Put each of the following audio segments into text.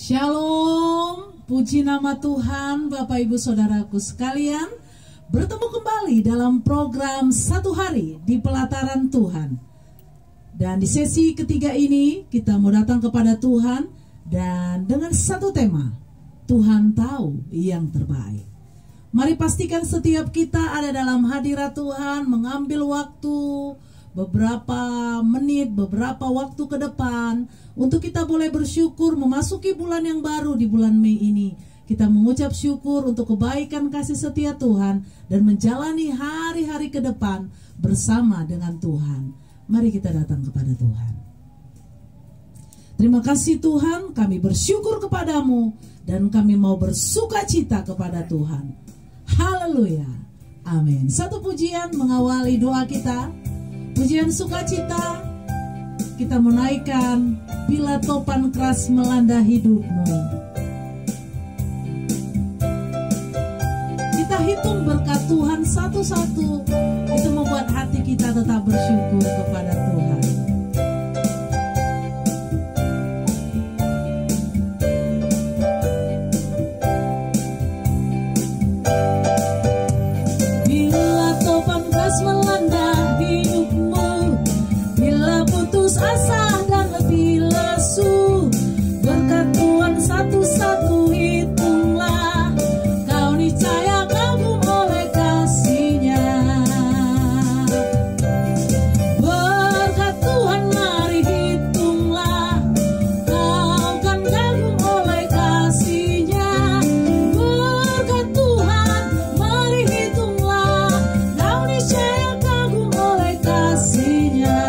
Shalom, puji nama Tuhan Bapak Ibu Saudaraku sekalian. Bertemu kembali dalam program Satu Hari di Pelataran Tuhan. Dan di sesi ketiga ini kita mau datang kepada Tuhan dan dengan satu tema, Tuhan tahu yang terbaik. Mari pastikan setiap kita ada dalam hadirat Tuhan, mengambil waktu beberapa menit, beberapa waktu ke depan untuk kita boleh bersyukur memasuki bulan yang baru di bulan Mei ini. Kita mengucap syukur untuk kebaikan kasih setia Tuhan dan menjalani hari-hari ke depan bersama dengan Tuhan. Mari kita datang kepada Tuhan. Terima kasih Tuhan, kami bersyukur kepadamu dan kami mau bersuka cita kepada Tuhan. Haleluya, amin. Satu pujian mengawali doa kita. Pujian sukacita, kita menaikkan bila topan keras melanda hidupmu. Kita hitung berkat Tuhan satu-satu, itu membuat hati kita tetap bersyukur kepada Tuhan. Bila topan keras melanda asa dan lebih lesu, berkat Tuhan satu-satu hitunglah, kau niscaya kagum oleh kasih-Nya. Berkat Tuhan mari hitunglah, kau kan kagum oleh kasih-Nya. Berkat Tuhan mari hitunglah, kau niscaya kagum oleh kasih-Nya.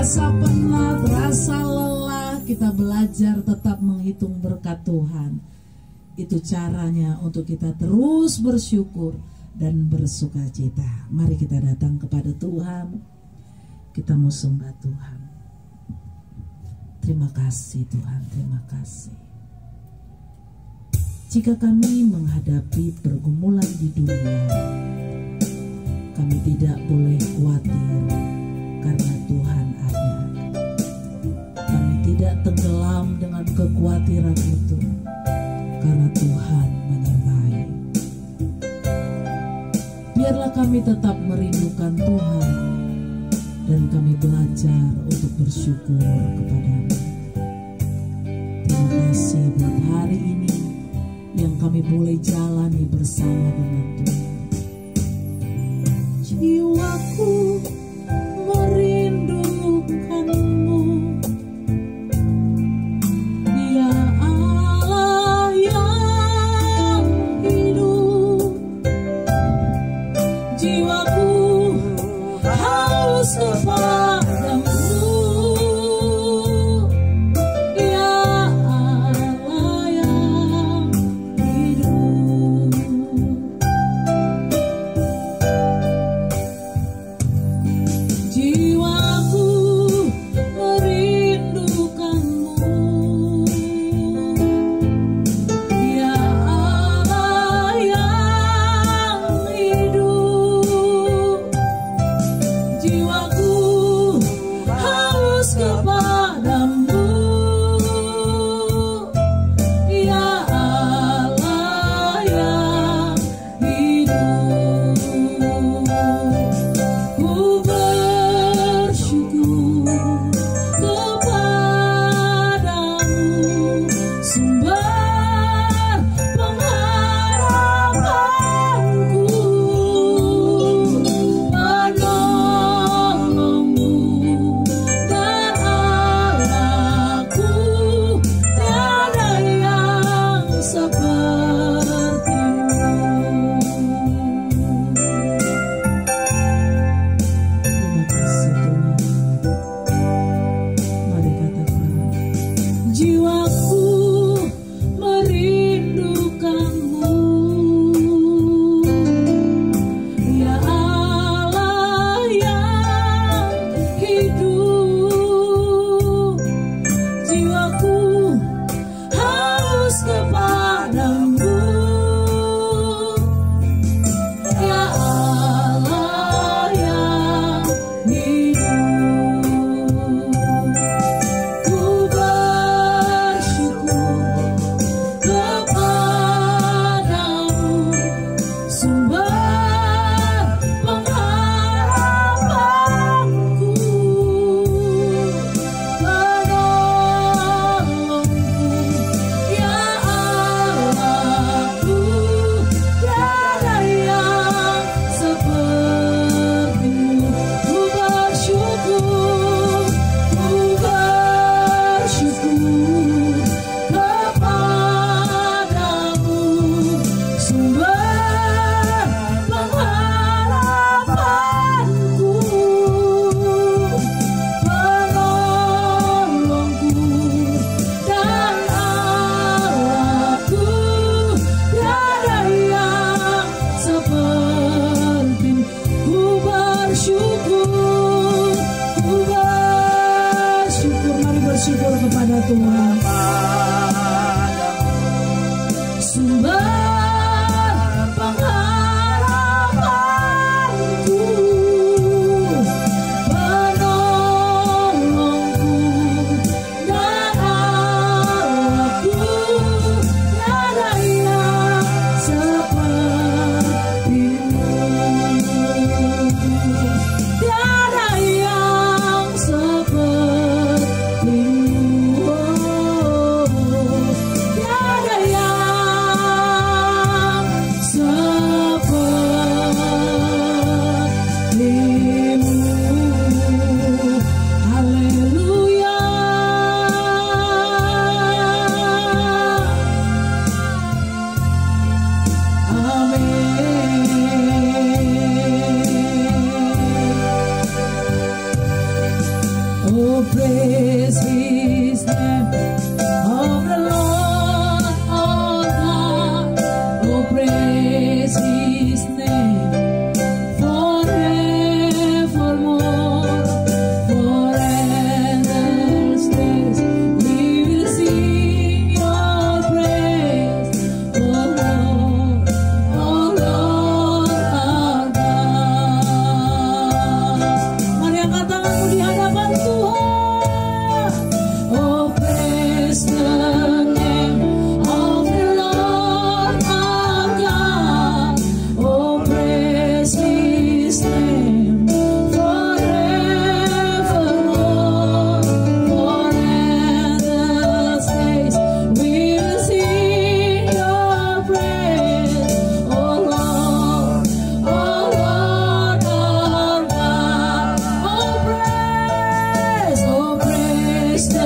Rasa penat, rasa lelah, kita belajar tetap menghitung berkat Tuhan. Itu caranya untuk kita terus bersyukur dan bersuka cita. Mari kita datang kepada Tuhan. Kita mau sembah Tuhan. Terima kasih Tuhan, terima kasih. Jika kami menghadapi pergumulan di dunia, kami tidak boleh khawatir karena Tuhan ada. Kami tidak tenggelam dengan kekhawatiran itu karena Tuhan menyertai. Biarlah kami tetap merindukan Tuhan dan kami belajar untuk bersyukur kepada-Mu. Terima kasih buat hari ini yang kami boleh jalani bersama dengan Tuhan. Jiwaku merindukan-Mu, ya Allah yang hidup. Jiwaku haus kepadamu, ya Allah Tuhan. Sumber pengharapanku, penolongku dan Allahku, tiada yang sepertimu, tiada yang sepertimu, tiada yang sepertimu. Haleluya. Amen. Oh, praise His name, of the Lord, oh God. Oh, praise His name forevermore. For endless days we will sing Your praise, oh Lord, our God. Mari angkat tanganmu di hadapan Tuhan. Oh, praise the name of the Lord our God. Oh, praise His name forevermore. For endless days we will sing Your praise, oh Lord, our God. Oh, praise the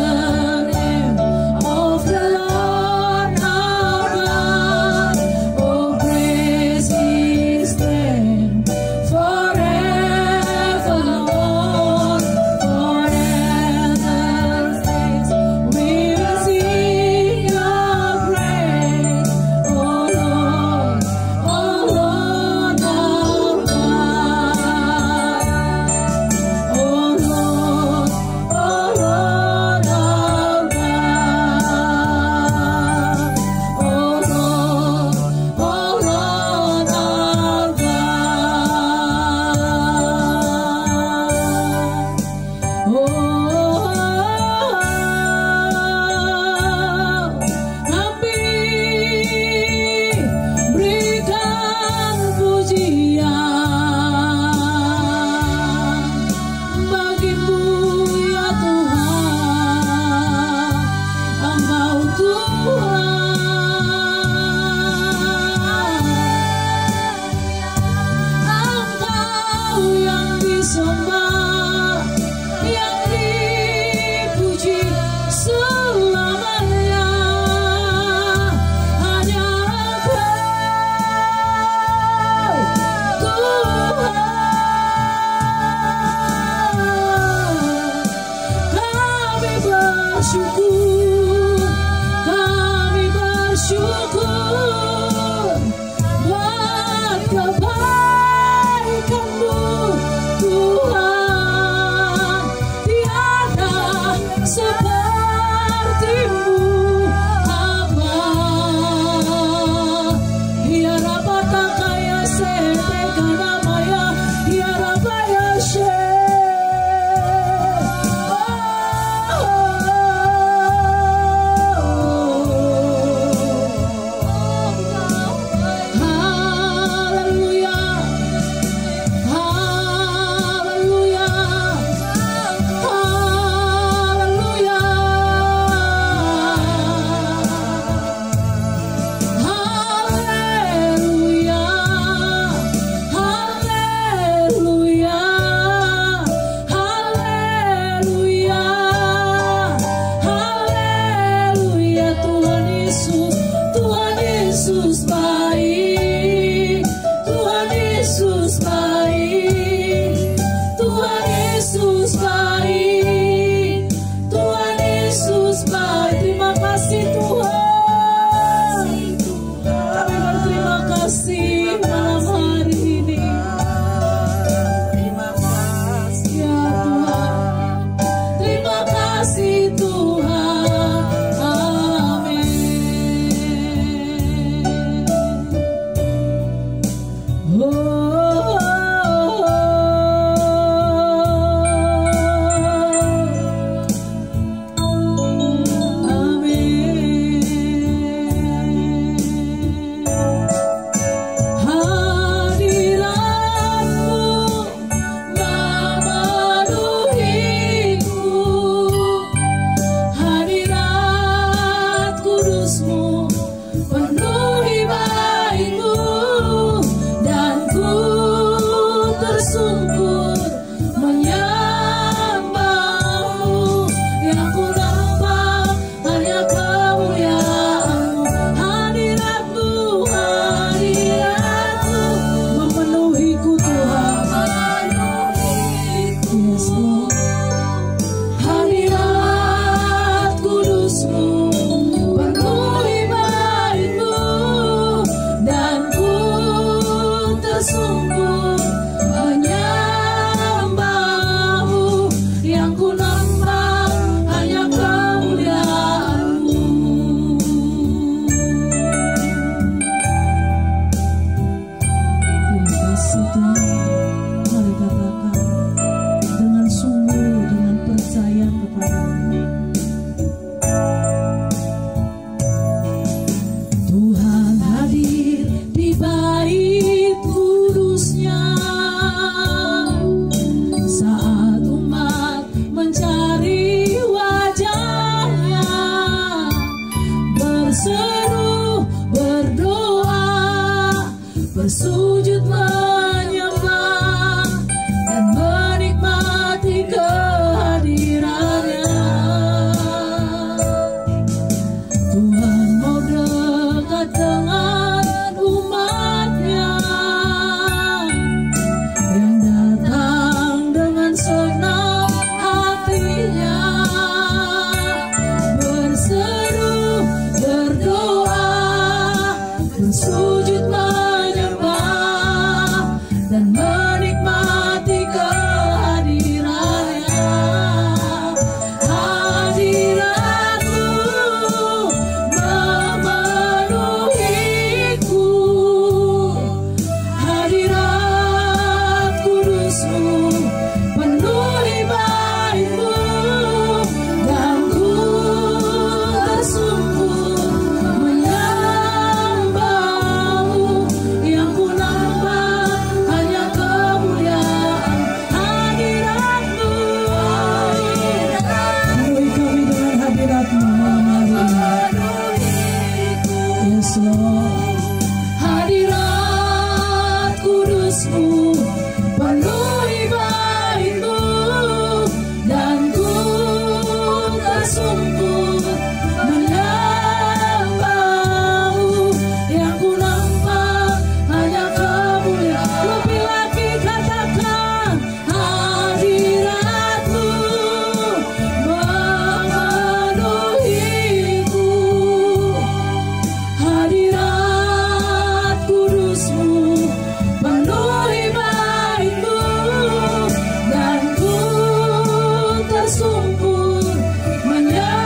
name of the Lord our God. Oh, praise His name forevermore. For endless days we will sing Your praise, oh Lord, our God. Oh Lord, our God. Oh Lord, our God. Kami berikan pujian bagi-Mu ya Tuhan, Engkau Tuhan, Engkau yang disembah, yang dipuji selamanya. Hanya Engkau Tuhan. Kami bersyukur, kami bersyukur buat kebaikan-Mu Tuhan. Tiada seperti-Mu apa. Hiarapatakaya sete kanamaya, hiarapaya she. Hallelujah. Hallelujah. tersungkur menyembah-Mu. Yang ku nampak hanya kemuliaan. Lebih lagi katakan hadirat-Mu memenuhiku. Hadirat kudus-Mu penuhi baik-Mu, dan ku tersungkur menyembah.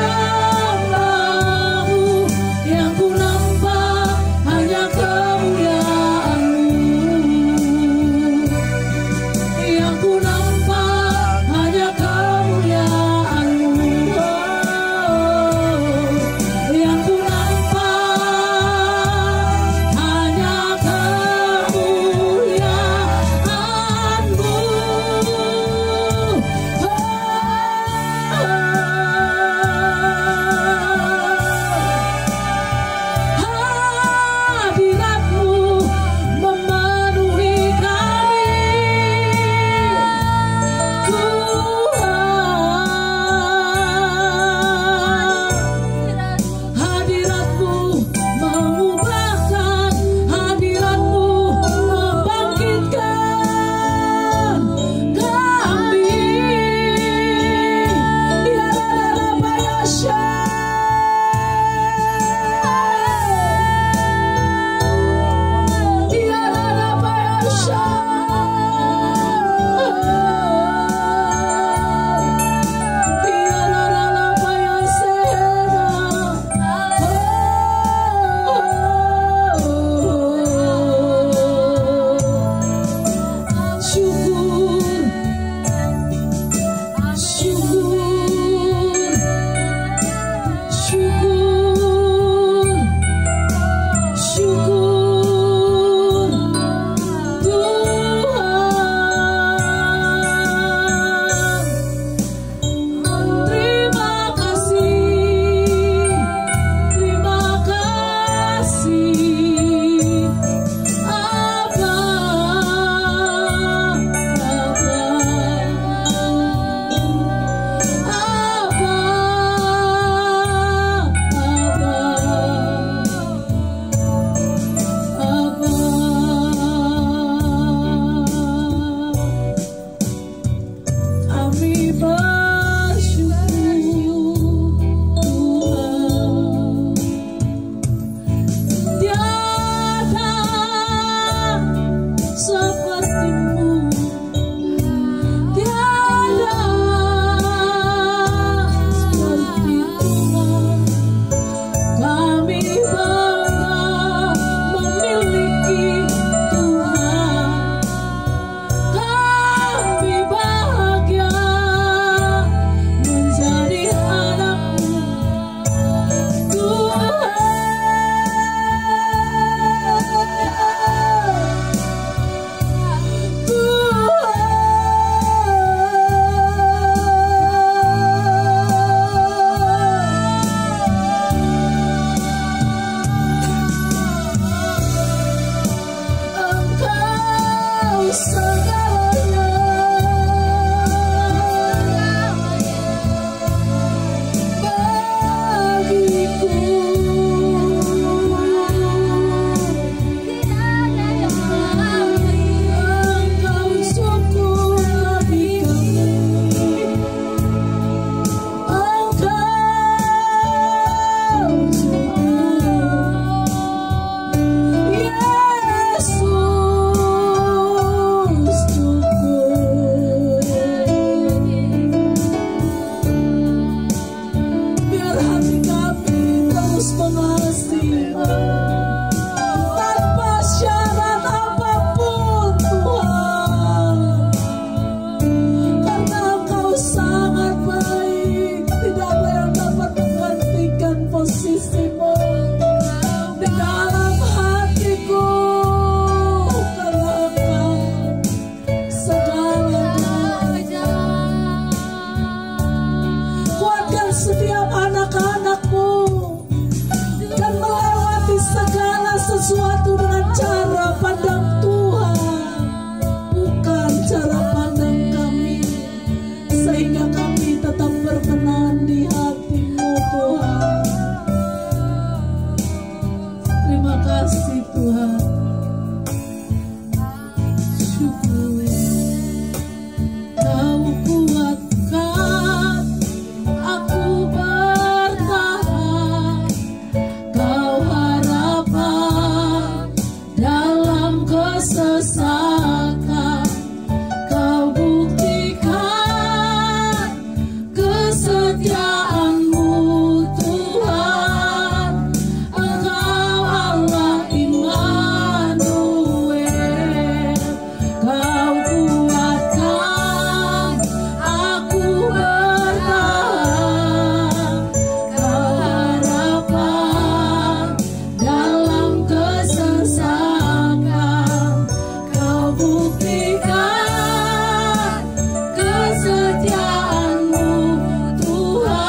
kesetiaan-Mu Tuhan, Engkau Allah Immanuel. Kau kuatkan aku bertahan, Kau harapan dalam kesesakan. Kau buktikan kesetiaan-Mu Tuhan.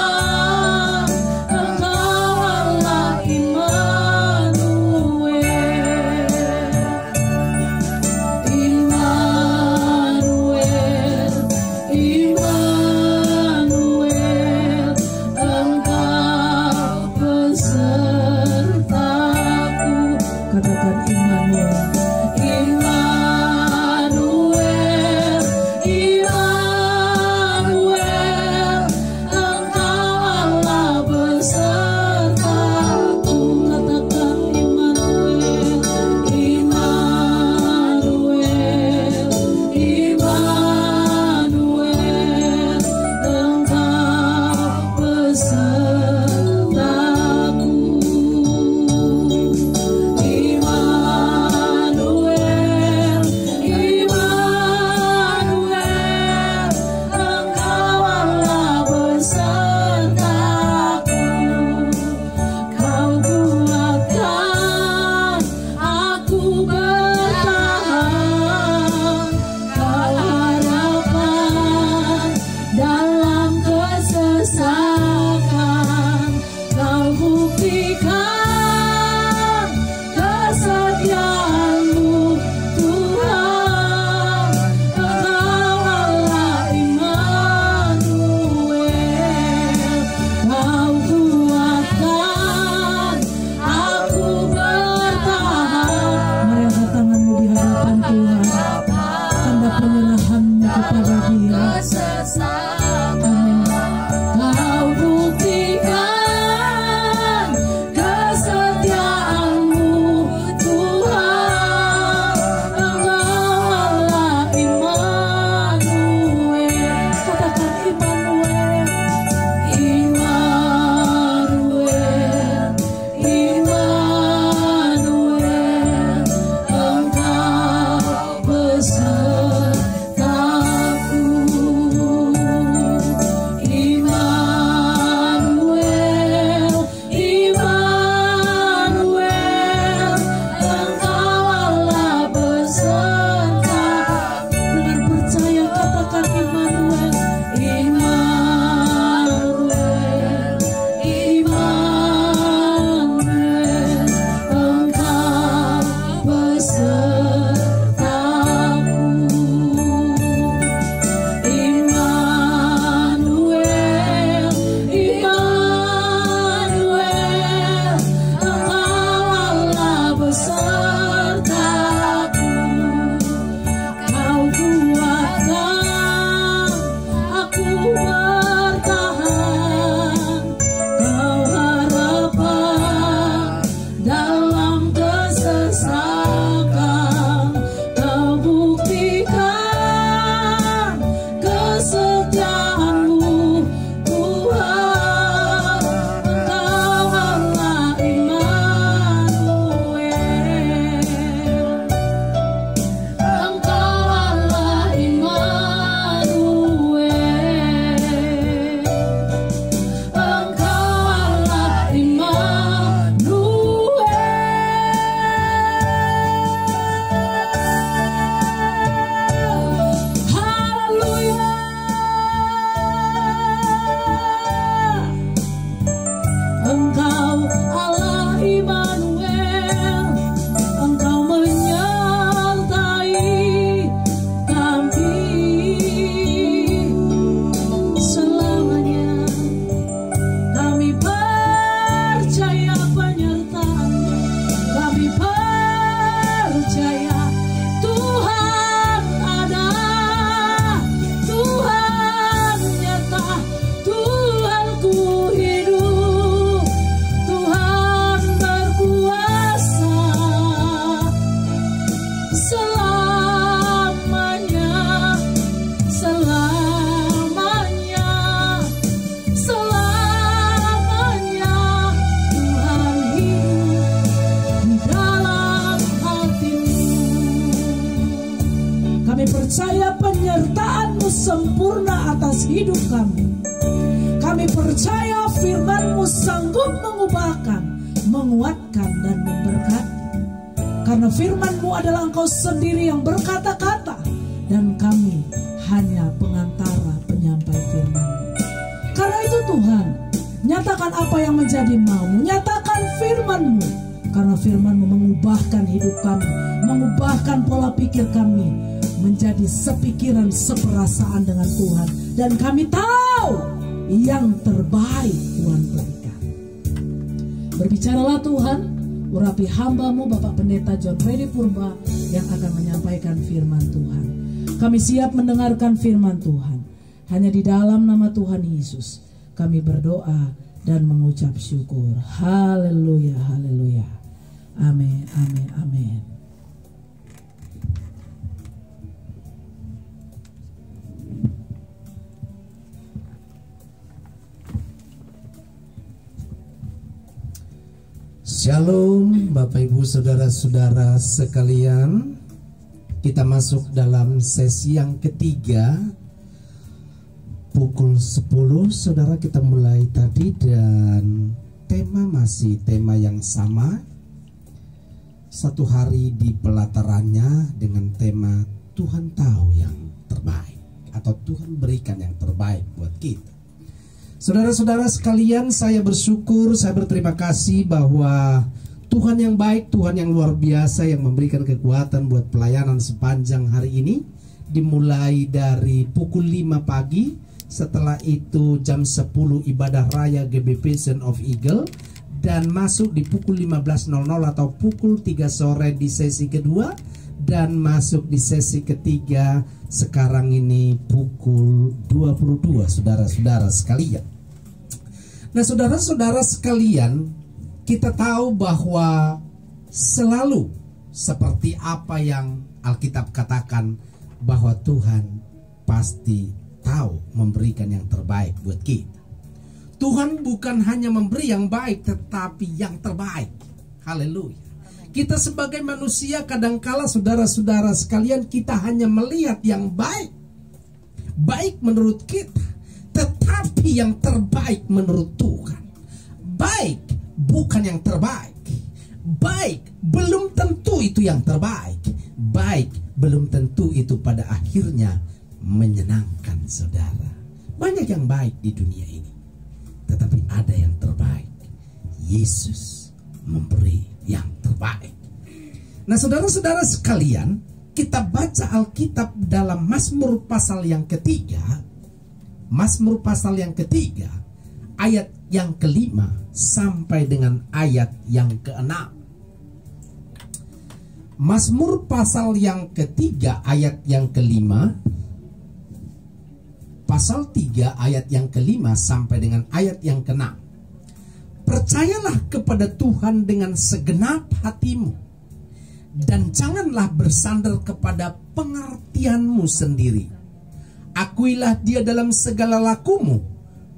sempurna atas hidup kami. Kami percaya firman-Mu sanggup mengubahkan, menguatkan, dan memberkati. Karena firman-Mu adalah Engkau sendiri yang berkata-kata, dan kami hanya pengantara penyampai firman-Mu. Karena itu Tuhan, nyatakan apa yang menjadi mau-Mu, nyatakan firman-Mu. Karena firman-Mu mengubahkan hidup kami, mengubahkan pola pikir kami, menjadi sepikiran, seperasaan dengan Tuhan. Dan kami tahu yang terbaik Tuhan berikan. Berbicaralah Tuhan, urapi hamba-Mu Bapak Pendeta John Freddy Purba yang akan menyampaikan firman Tuhan. Kami siap mendengarkan firman Tuhan. Hanya di dalam nama Tuhan Yesus kami berdoa dan mengucap syukur. Haleluya, haleluya. Amin, amin, amin. Shalom Bapak Ibu Saudara-saudara sekalian. Kita masuk dalam sesi yang ketiga. Pukul 10 saudara kita mulai tadi, dan tema masih tema yang sama. Satu hari di pelatarannya dengan tema Tuhan tahu yang terbaik, atau Tuhan berikan yang terbaik buat kita. Saudara-saudara sekalian, saya bersyukur, saya berterima kasih bahwa Tuhan yang baik, Tuhan yang luar biasa yang memberikan kekuatan buat pelayanan sepanjang hari ini. Dimulai dari pukul 5 pagi, setelah itu jam 10 ibadah raya GBP Son of Eagle, dan masuk di pukul 15.00 atau pukul 3 sore di sesi kedua, dan masuk di sesi ketiga sekarang ini pukul 22 saudara-saudara sekalian. Nah saudara-saudara sekalian, kita tahu bahwa selalu seperti apa yang Alkitab katakan, bahwa Tuhan pasti tahu memberikan yang terbaik buat kita. Tuhan bukan hanya memberi yang baik, tetapi yang terbaik. Haleluya. Kita sebagai manusia kadangkala saudara-saudara sekalian, kita hanya melihat yang baik, baik menurut kita. Tetapi yang terbaik menurut Tuhan, baik bukan yang terbaik. Baik belum tentu itu yang terbaik. Baik belum tentu itu pada akhirnya menyenangkan saudara. Banyak yang baik di dunia ini, tetapi ada yang terbaik. Yesus memberi yang terbaik. Nah saudara-saudara sekalian, kita baca Alkitab dalam Mazmur pasal yang ketiga. Mazmur pasal yang ketiga, ayat yang kelima sampai dengan ayat yang keenam. Mazmur pasal yang ketiga ayat yang kelima, pasal 3 ayat yang kelima sampai dengan ayat yang keenam. Percayalah kepada Tuhan dengan segenap hatimu, dan janganlah bersandar kepada pengertianmu sendiri. Akuilah Dia dalam segala lakumu,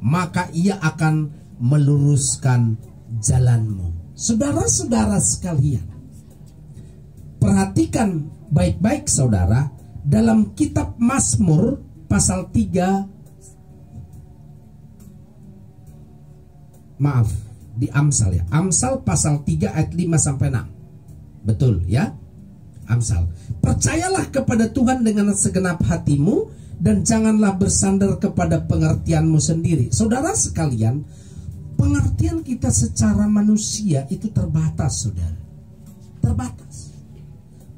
maka Ia akan meluruskan jalanmu. Saudara-saudara sekalian, perhatikan baik-baik saudara, dalam kitab Mazmur pasal 3, maaf, di Amsal ya, Amsal pasal 3 ayat 5 sampai 6. Betul ya? Amsal. Percayalah kepada Tuhan dengan segenap hatimu, dan janganlah bersandar kepada pengertianmu sendiri. Saudara sekalian, pengertian kita secara manusia itu terbatas, saudara. Terbatas.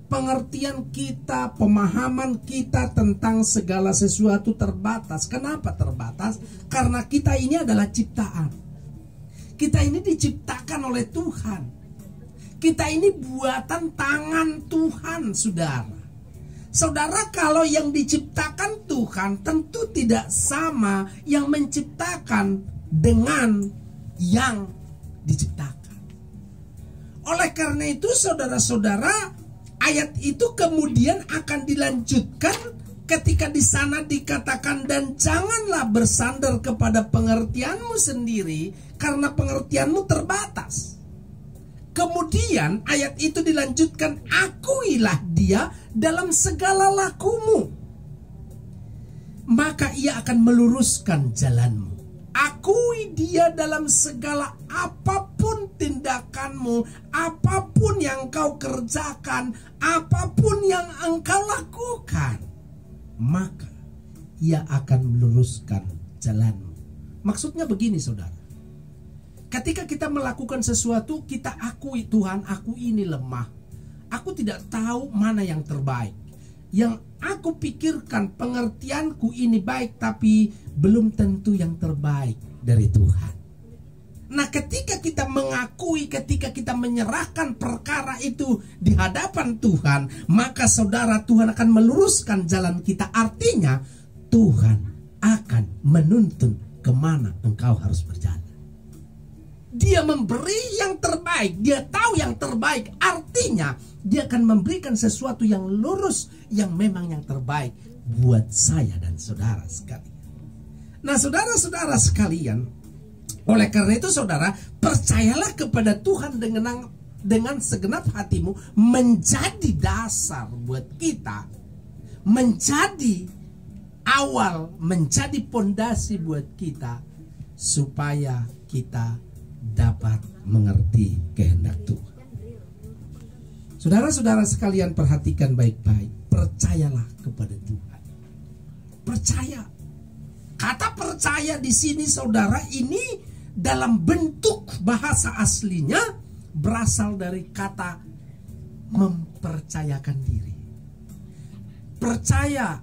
Pengertian kita, pemahaman kita tentang segala sesuatu terbatas. Kenapa terbatas? Karena kita ini adalah ciptaan. Kita ini diciptakan oleh Tuhan. Kita ini buatan tangan Tuhan, saudara. Saudara, kalau yang diciptakan Tuhan tentu tidak sama yang menciptakan dengan yang diciptakan. Oleh karena itu saudara-saudara, ayat itu kemudian akan dilanjutkan ketika di sana dikatakan, dan janganlah bersandar kepada pengertianmu sendiri, karena pengertianmu terbatas. Kemudian ayat itu dilanjutkan, akuilah Dia dalam segala lakumu. maka ia akan meluruskan jalanmu. Akui dia dalam segala apapun tindakanmu, apapun yang kau kerjakan, apapun yang engkau lakukan, maka ia akan meluruskan jalanmu. Maksudnya begini saudara, ketika kita melakukan sesuatu, kita akui, Tuhan, aku ini lemah, aku tidak tahu mana yang terbaik. Yang aku pikirkan, pengertianku ini baik, tapi belum tentu yang terbaik dari Tuhan. Nah, ketika kita mengakui, ketika kita menyerahkan perkara itu di hadapan Tuhan, maka saudara, Tuhan akan meluruskan jalan kita. Artinya Tuhan akan menuntun kemana engkau harus berjalan. Dia memberi yang terbaik, dia tahu yang terbaik. Artinya dia akan memberikan sesuatu yang lurus, yang memang yang terbaik buat saya dan saudara sekalian. Nah, saudara-saudara sekalian, oleh karena itu saudara, percayalah kepada Tuhan dengan segenap hatimu, menjadi dasar buat kita, menjadi awal, menjadi pondasi buat kita, supaya kita dapat mengerti kehendak Tuhan. Saudara-saudara sekalian, perhatikan baik-baik. Percayalah kepada Tuhan. Percaya. Kata percaya di sini saudara, ini dalam bentuk bahasa aslinya berasal dari kata mempercayakan diri. Percaya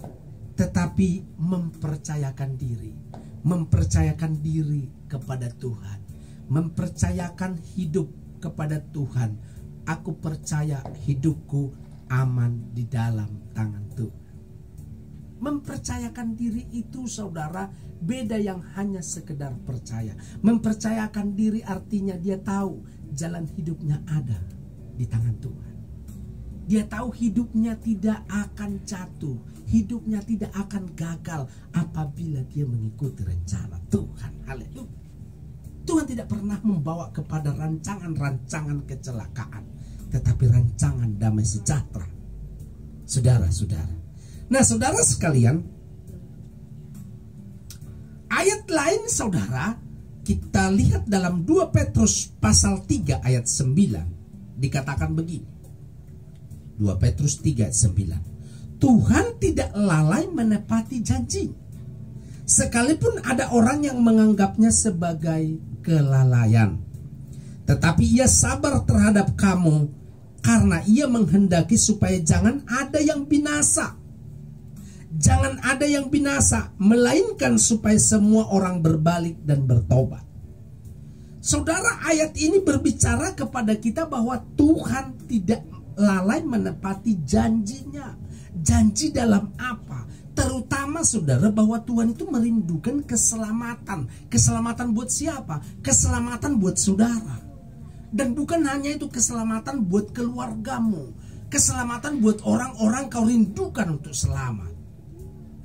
tetapi mempercayakan diri. Mempercayakan diri kepada Tuhan. Mempercayakan hidup kepada Tuhan. Aku percaya hidupku aman di dalam tangan Tuhan. Mempercayakan diri itu saudara, beda yang hanya sekedar percaya. Mempercayakan diri artinya dia tahu jalan hidupnya ada di tangan Tuhan. Dia tahu hidupnya tidak akan jatuh, hidupnya tidak akan gagal apabila dia mengikuti rencana Tuhan. Haleluya. Tuhan tidak pernah membawa kepada rancangan-rancangan kecelakaan, tetapi rancangan damai sejahtera. Saudara-saudara. Nah, saudara sekalian, ayat lain saudara, kita lihat dalam 2 Petrus pasal 3 ayat 9. Dikatakan begini. 2 Petrus 3 ayat 9. Tuhan tidak lalai menepati janji, sekalipun ada orang yang menganggapnya sebagai kelalaian. Tetapi ia sabar terhadap kamu, karena ia menghendaki supaya jangan ada yang binasa. Jangan ada yang binasa, melainkan supaya semua orang berbalik dan bertobat. Saudara, ayat ini berbicara kepada kita bahwa Tuhan tidak lalai menepati janjinya. Janji dalam apa? Terutama saudara, bahwa Tuhan itu merindukan keselamatan. Keselamatan buat siapa? Keselamatan buat saudara. Dan bukan hanya itu, keselamatan buat keluargamu. Keselamatan buat orang-orang kau rindukan untuk selamat.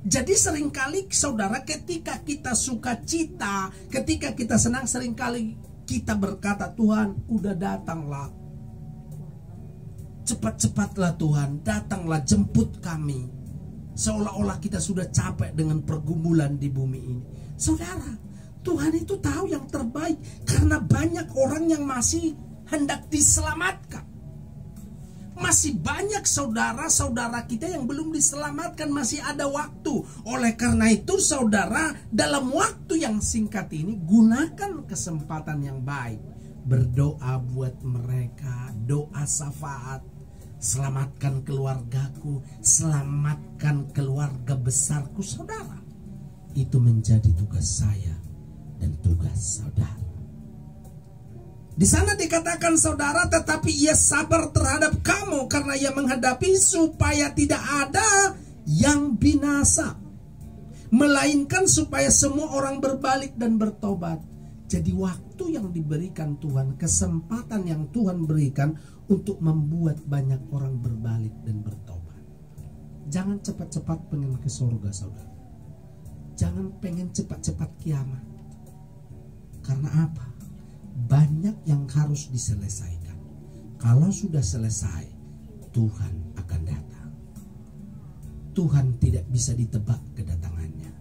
Jadi seringkali saudara, ketika kita sukacita, ketika kita senang, seringkali kita berkata, Tuhan udah datanglah, cepat-cepatlah Tuhan, datanglah jemput kami. Seolah-olah kita sudah capek dengan pergumulan di bumi ini. Saudara, Tuhan itu tahu yang terbaik, karena banyak orang yang masih hendak diselamatkan. Masih banyak saudara-saudara kita yang belum diselamatkan, masih ada waktu. Oleh karena itu saudara, dalam waktu yang singkat ini, gunakan kesempatan yang baik. Berdoa buat mereka, doa syafaat. Selamatkan keluargaku, selamatkan keluarga besarku. Saudara, itu menjadi tugas saya dan tugas saudara. Di sana dikatakan saudara, tetapi ia sabar terhadap kamu, karena ia menghadapi supaya tidak ada yang binasa, melainkan supaya semua orang berbalik dan bertobat. Jadi waktu yang diberikan Tuhan, kesempatan yang Tuhan berikan untuk membuat banyak orang berbalik dan bertobat. Jangan cepat-cepat pengen ke surga saudara. Jangan pengen cepat-cepat kiamat. Karena apa? Banyak yang harus diselesaikan. Kalau sudah selesai, Tuhan akan datang. Tuhan tidak bisa ditebak kedatangannya.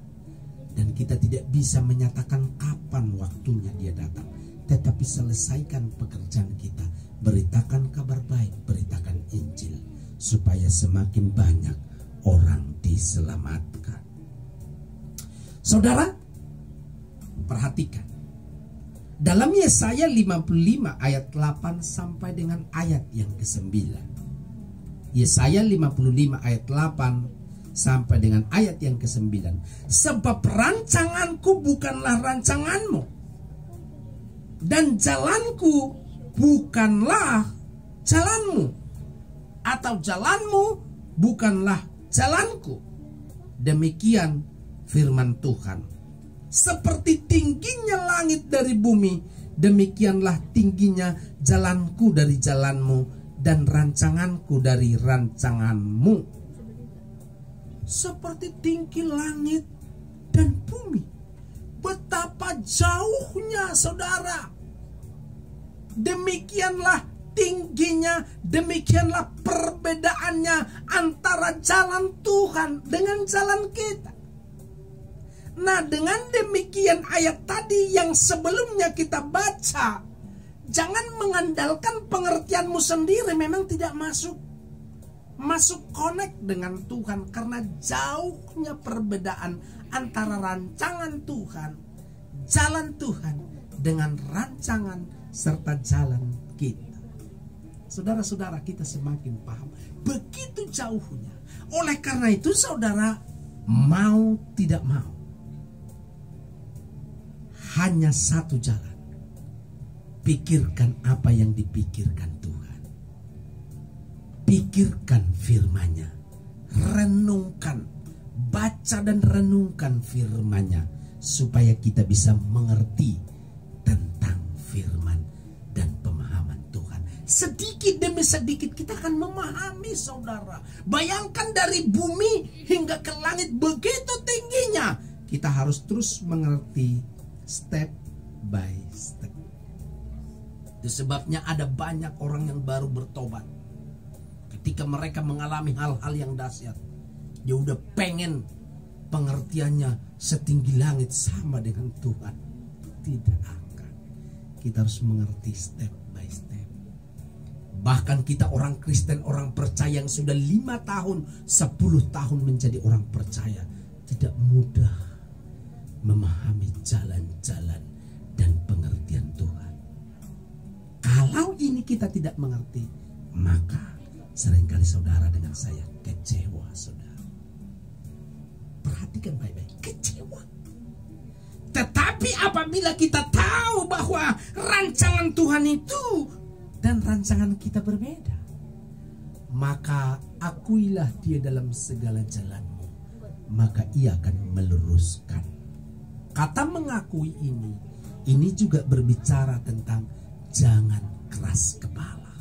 Dan kita tidak bisa menyatakan kapan waktunya dia datang. Tetapi selesaikan pekerjaan kita. Beritakan kabar baik, beritakan Injil. Supaya semakin banyak orang diselamatkan. Saudara, perhatikan. Dalam Yesaya 55 ayat 8 sampai dengan ayat yang ke-9. Yesaya 55 ayat 8 sampai dengan ayat yang ke-9. Sebab rancanganku bukanlah rancanganmu, dan jalanku bukanlah jalanmu, atau jalanmu bukanlah jalanku. Demikian firman Tuhan. Seperti tingginya langit dari bumi, demikianlah tingginya jalanku dari jalanmu, dan rancanganku dari rancanganmu. Seperti tinggi langit dan bumi. Betapa jauhnya, saudara. Demikianlah tingginya, demikianlah perbedaannya antara jalan Tuhan dengan jalan kita. Nah, dengan demikian ayat tadi yang sebelumnya kita baca, jangan mengandalkan pengertianmu sendiri, memang tidak masuk connect dengan Tuhan, karena jauhnya perbedaan antara rancangan Tuhan, jalan Tuhan, dengan rancangan serta jalan kita. Saudara-saudara, kita semakin paham begitu jauhnya. Oleh karena itu, saudara, mau tidak mau, hanya satu jalan. Pikirkan apa yang dipikirkan Tuhan. Pikirkan firman-Nya. Renungkan, baca dan renungkan firman-Nya, supaya kita bisa mengerti tentang firman dan pemahaman Tuhan. Sedikit demi sedikit kita akan memahami, saudara. Bayangkan dari bumi hingga ke langit begitu tingginya. Kita harus terus mengerti step by step. Itu sebabnya ada banyak orang yang baru bertobat. Ketika mereka mengalami hal-hal yang dahsyat, dia udah pengen pengertiannya setinggi langit sama dengan Tuhan. Tidak akan. Kita harus mengerti step by step. Bahkan kita orang Kristen, orang percaya yang sudah 5 tahun, 10 tahun menjadi orang percaya, tidak mudah memahami jalan-jalan dan pengertian Tuhan. Kalau ini kita tidak mengerti, maka seringkali saudara dengan saya kecewa, saudara. Perhatikan baik-baik, kecewa. Tetapi apabila kita tahu bahwa rancangan Tuhan itu dan rancangan kita berbeda, maka akuilah Dia dalam segala jalanmu, maka Ia akan meluruskan. Kata mengakui ini juga berbicara tentang jangan keras kepala.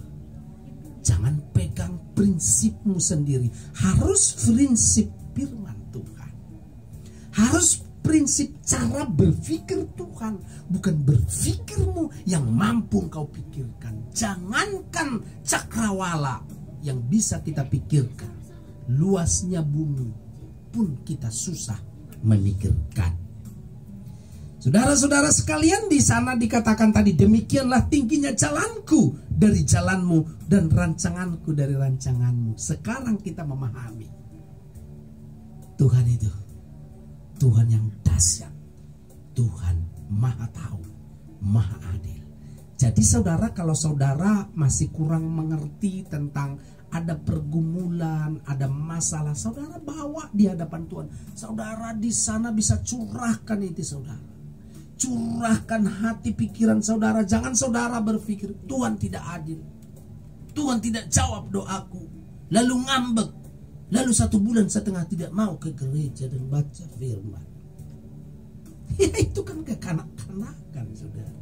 Jangan pegang prinsipmu sendiri. Harus prinsip firman Tuhan. Harus prinsip cara berpikir Tuhan. Bukan berpikirmu yang mampu kau pikirkan. Jangankan cakrawala yang bisa kita pikirkan. Luasnya bumi pun kita susah memikirkan. Saudara-saudara sekalian, di sana dikatakan tadi, demikianlah tingginya jalanku dari jalanmu dan rancanganku dari rancanganmu. Sekarang kita memahami Tuhan itu Tuhan yang dahsyat, Tuhan maha tahu, maha adil. Jadi saudara, kalau saudara masih kurang mengerti tentang ada pergumulan, ada masalah, saudara bawa di hadapan Tuhan. Saudara di sana bisa curahkan itu, saudara. Curahkan hati pikiran saudara. Jangan saudara berpikir Tuhan tidak adil, Tuhan tidak jawab doaku, lalu ngambek, lalu 1 bulan setengah tidak mau ke gereja dan baca firman. Ya itu kan kekanak-kanakan, saudara.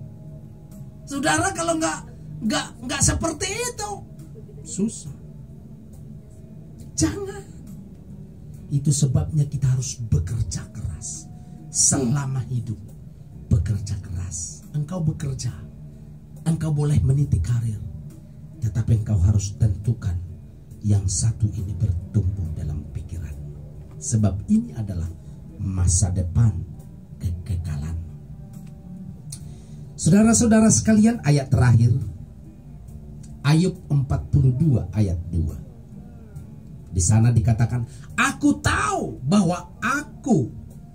Saudara kalau nggak seperti itu susah. Jangan. Itu sebabnya kita harus bekerja keras selama hidup. Bekerja keras. Engkau bekerja, engkau boleh meniti karir, tetapi engkau harus tentukan yang satu ini bertumbuh dalam pikiran. Sebab ini adalah masa depan kekekalan. Saudara-saudara sekalian, ayat terakhir Ayub 42 ayat 2. Di sana dikatakan, aku tahu bahwa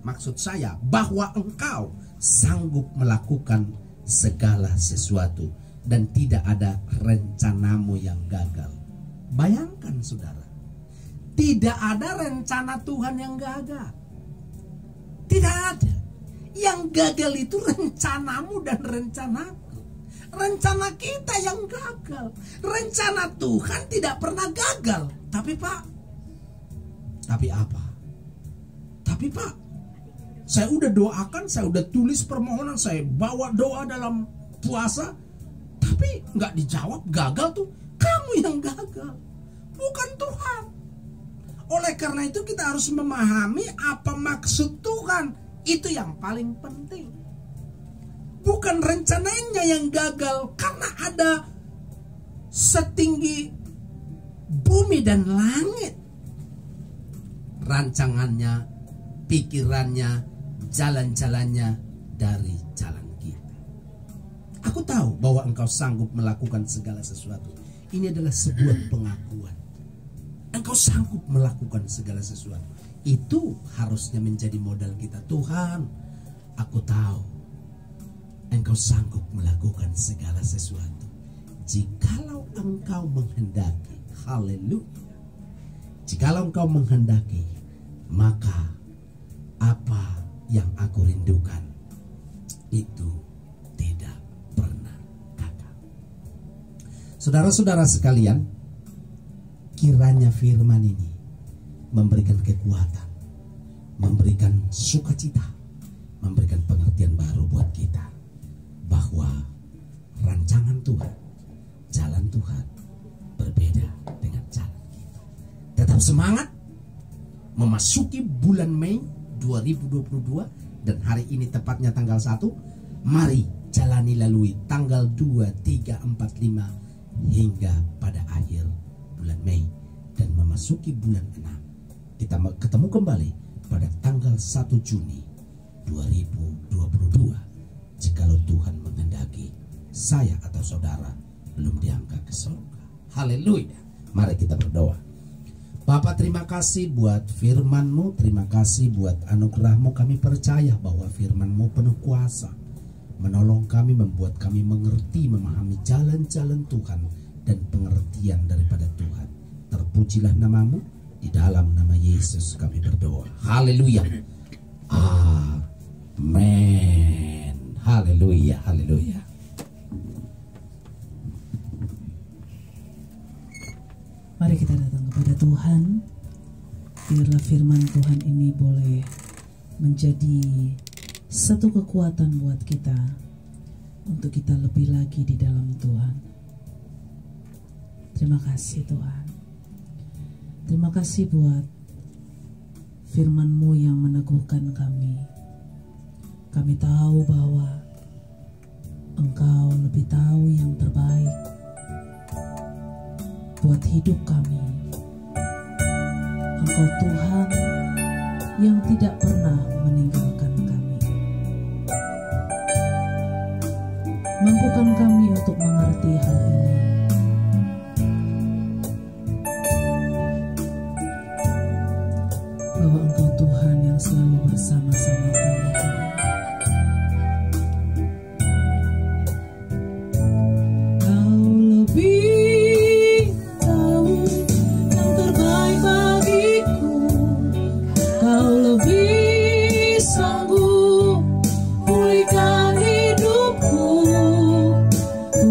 maksud saya bahwa engkau sanggup melakukan segala sesuatu dan tidak ada rencanamu yang gagal. Bayangkan saudara, tidak ada rencana Tuhan yang gagal. Tidak ada. Yang gagal itu rencanamu dan rencanaku. Rencana kita yang gagal. Rencana Tuhan tidak pernah gagal. Tapi Pak, saya udah doakan, saya udah tulis permohonan, saya bawa doa dalam puasa, tapi nggak dijawab, gagal tuh. Kamu yang gagal, bukan Tuhan. Oleh karena itu kita harus memahami apa maksud Tuhan. Itu yang paling penting. Bukan rencananya yang gagal, karena ada setinggi bumi dan langit rancangannya, pikirannya, jalan-jalannya dari jalan kita. Aku tahu bahwa engkau sanggup melakukan segala sesuatu. Ini adalah sebuah pengakuan. Engkau sanggup melakukan segala sesuatu. Itu harusnya menjadi modal kita. Tuhan, aku tahu engkau sanggup melakukan segala sesuatu. Jikalau engkau menghendaki, haleluya. Jikalau engkau menghendaki, maka apa yang aku rindukan itu tidak pernah gagal. Saudara-saudara sekalian, kiranya firman ini memberikan kekuatan, memberikan sukacita, memberikan pengertian baru buat kita bahwa rancangan Tuhan, jalan Tuhan berbeda dengan jalan kita. Tetap semangat memasuki bulan Mei 2022 dan hari ini tepatnya tanggal 1. Mari jalani lalui tanggal 2, 3, 4, 5 hingga pada akhir bulan Mei dan memasuki bulan 6. Kita ketemu kembali pada tanggal 1 Juni 2022. Jikalau Tuhan menghendaki saya atau saudara belum diangkat ke surga. Haleluya. Mari kita berdoa. Bapa, terima kasih buat firman-Mu, terima kasih buat anugerah-Mu. Kami percaya bahwa firman-Mu penuh kuasa, menolong kami, membuat kami mengerti, memahami jalan-jalan Tuhan dan pengertian daripada Tuhan. Terpujilah nama-Mu. Di dalam nama Yesus kami berdoa. Haleluya. Amin. Haleluya, haleluya. Mari kita datang kepada Tuhan. Biarlah firman Tuhan ini boleh menjadi satu kekuatan buat kita untuk kita lebih lagi di dalam Tuhan. Terima kasih Tuhan. Terima kasih buat firman-Mu yang meneguhkan kami. Kami tahu bahwa Engkau lebih tahu yang terbaik buat hidup kami. Engkau Tuhan yang tidak pernah meninggalkan kami. Mampukan kami untuk mengerti hal ini. Bahwa Engkau Tuhan yang selalu bersama-sama kami. Kau lebih tahu yang terbaik bagiku. Kau lebih sanggup pulihkan hidupku. Ku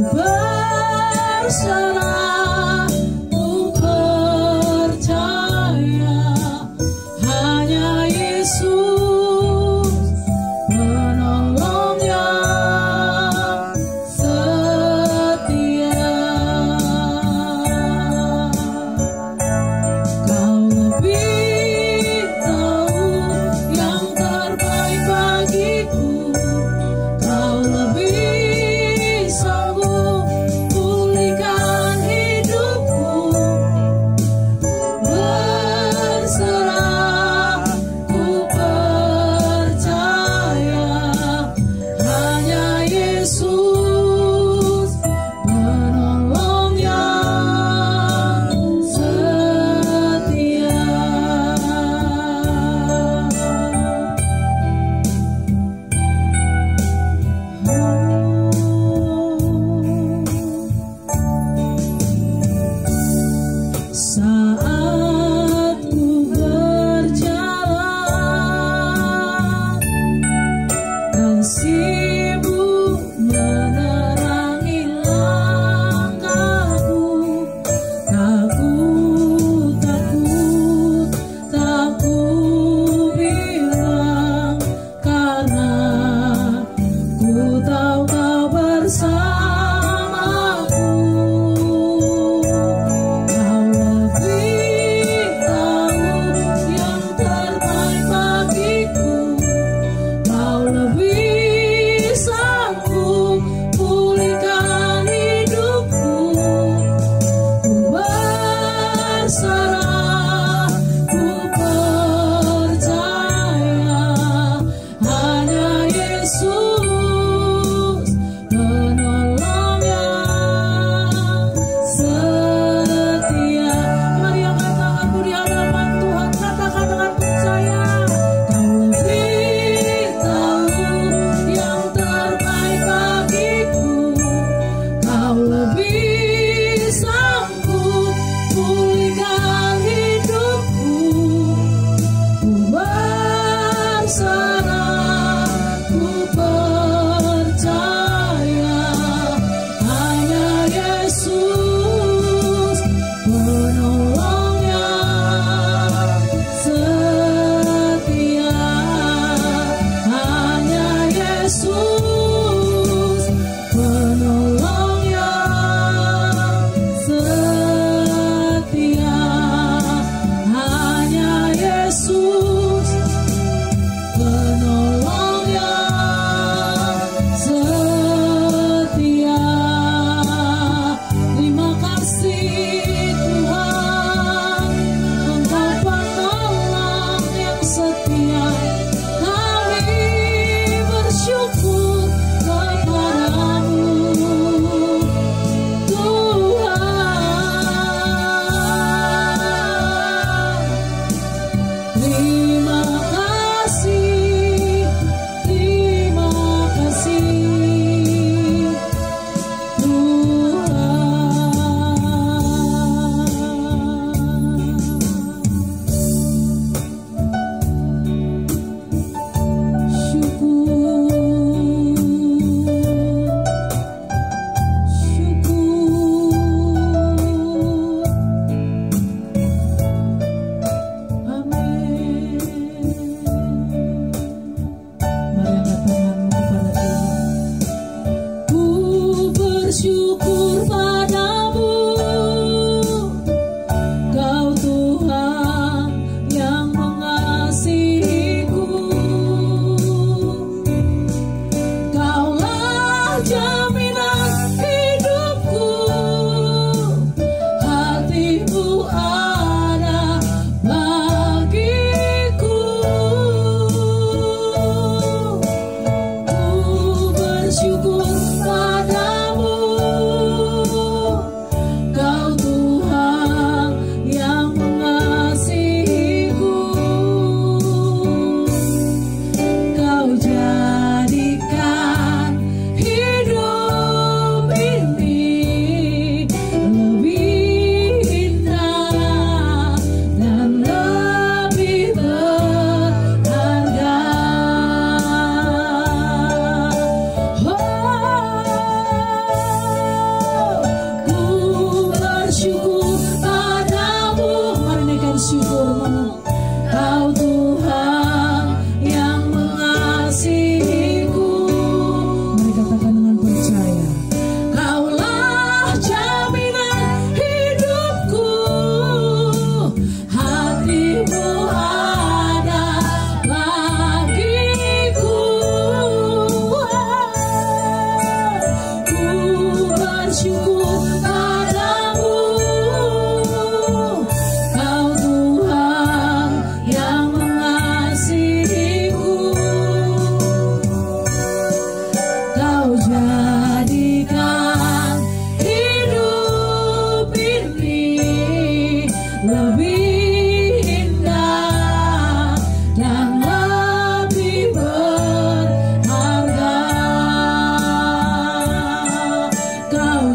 Kau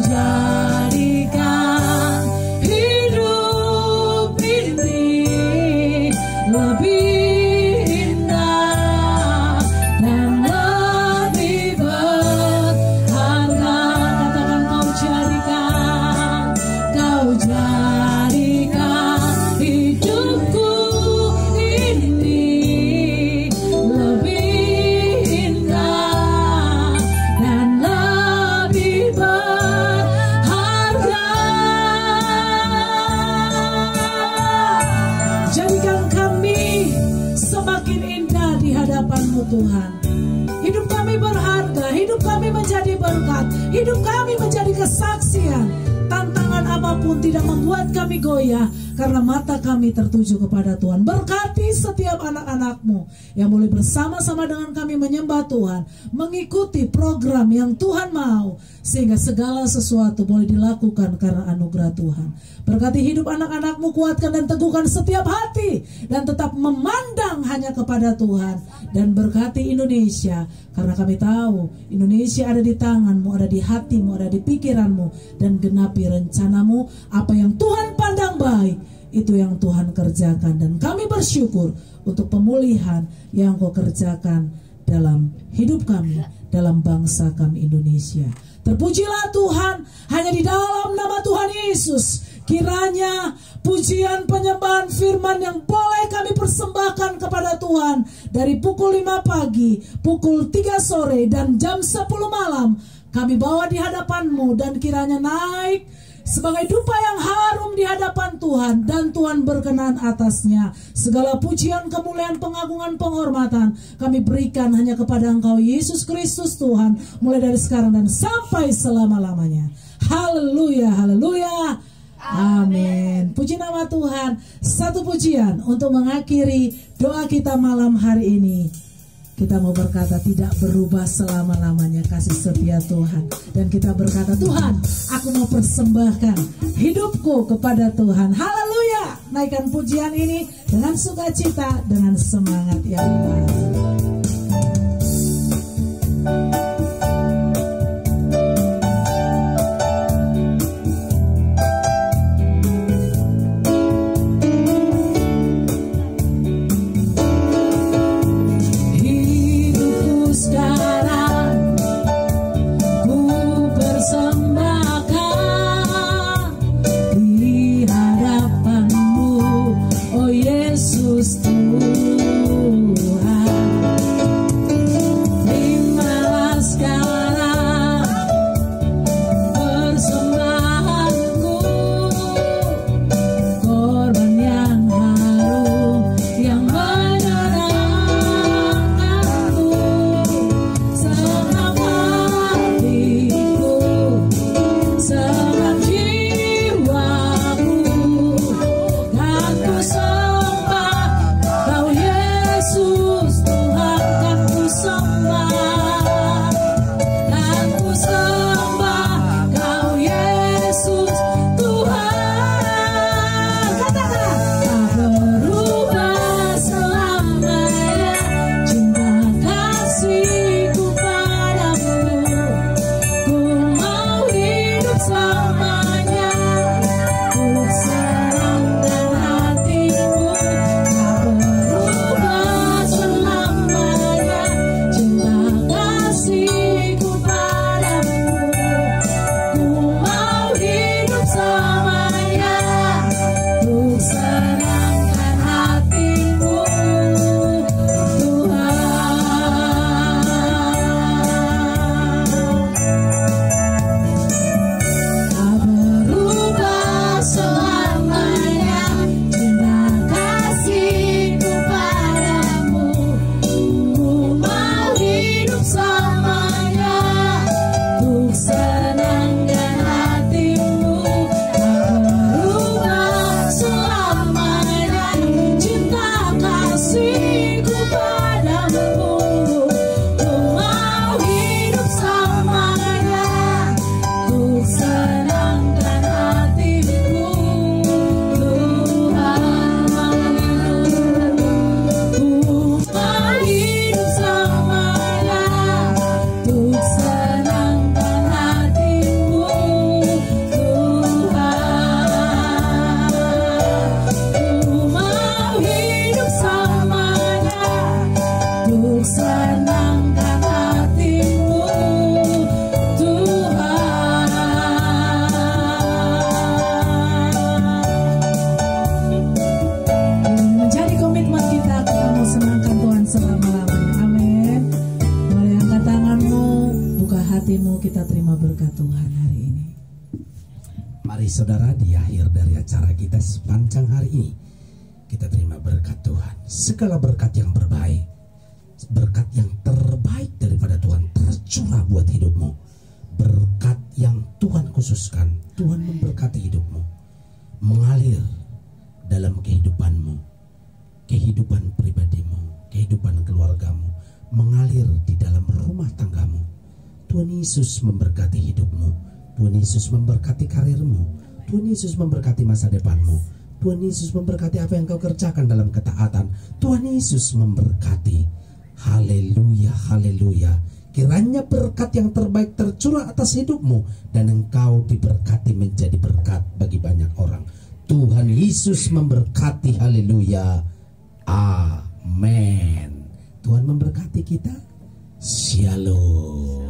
Tuhan. Hidup kami berharga, hidup kami menjadi berkat, hidup kami menjadi kesaksian. Tantangan apapun tidak membuat kami goyah, karena mata kami tertuju kepada Tuhan. Berkati setiap anak-anak-Mu yang boleh bersama-sama dengan kami menyembah Tuhan, mengikuti program yang Tuhan mau, sehingga segala sesuatu boleh dilakukan karena anugerah Tuhan. Berkati hidup anak-anak-Mu, kuatkan dan teguhkan setiap hati, dan tetap memandang hanya kepada Tuhan. Dan berkati Indonesia, karena kami tahu Indonesia ada di tangan-Mu, ada di hati-Mu, ada di pikiran-Mu, dan genapi rencana-Mu. Apa yang Tuhan pandang baik, itu yang Tuhan kerjakan. Dan kami bersyukur untuk pemulihan yang Kau kerjakan dalam hidup kami, dalam bangsa kami Indonesia. Terpujilah Tuhan, hanya di dalam nama Tuhan Yesus. Kiranya pujian, penyembahan, firman yang boleh kami persembahkan kepada Tuhan dari pukul 5 pagi, pukul 3 sore, dan jam 10 malam, kami bawa di hadapan-Mu, dan kiranya naik sebagai dupa yang harum di hadapan Tuhan, dan Tuhan berkenan atasnya. Segala pujian, kemuliaan, pengagungan, penghormatan kami berikan hanya kepada Engkau Yesus Kristus Tuhan, mulai dari sekarang dan sampai selama-lamanya. Haleluya, haleluya, amin. Puji nama Tuhan. Satu pujian untuk mengakhiri doa kita malam hari ini. Kita mau berkata tidak berubah selama-lamanya kasih setia Tuhan. Dan kita berkata, Tuhan, aku mau persembahkan hidupku kepada Tuhan. Haleluya. Naikkan pujian ini dengan sukacita, dengan semangat yang baik. Mari saudara, di akhir dari acara kita sepanjang hari ini, kita terima berkat Tuhan. Segala berkat yang berbaik berkat yang terbaik daripada Tuhan tercurah buat hidupmu. Berkat yang Tuhan khususkan, Tuhan memberkati hidupmu, mengalir dalam kehidupanmu, kehidupan pribadimu, kehidupan keluargamu, mengalir di dalam rumah tanggamu. Tuhan Yesus memberkati hidupmu, Tuhan Yesus memberkati karirmu, Tuhan Yesus memberkati masa depanmu, Tuhan Yesus memberkati apa yang kau kerjakan dalam ketaatan. Tuhan Yesus memberkati. Haleluya, haleluya. Kiranya berkat yang terbaik tercurah atas hidupmu dan engkau diberkati menjadi berkat bagi banyak orang. Tuhan Yesus memberkati. Haleluya. Amin. Tuhan memberkati kita. Shalom.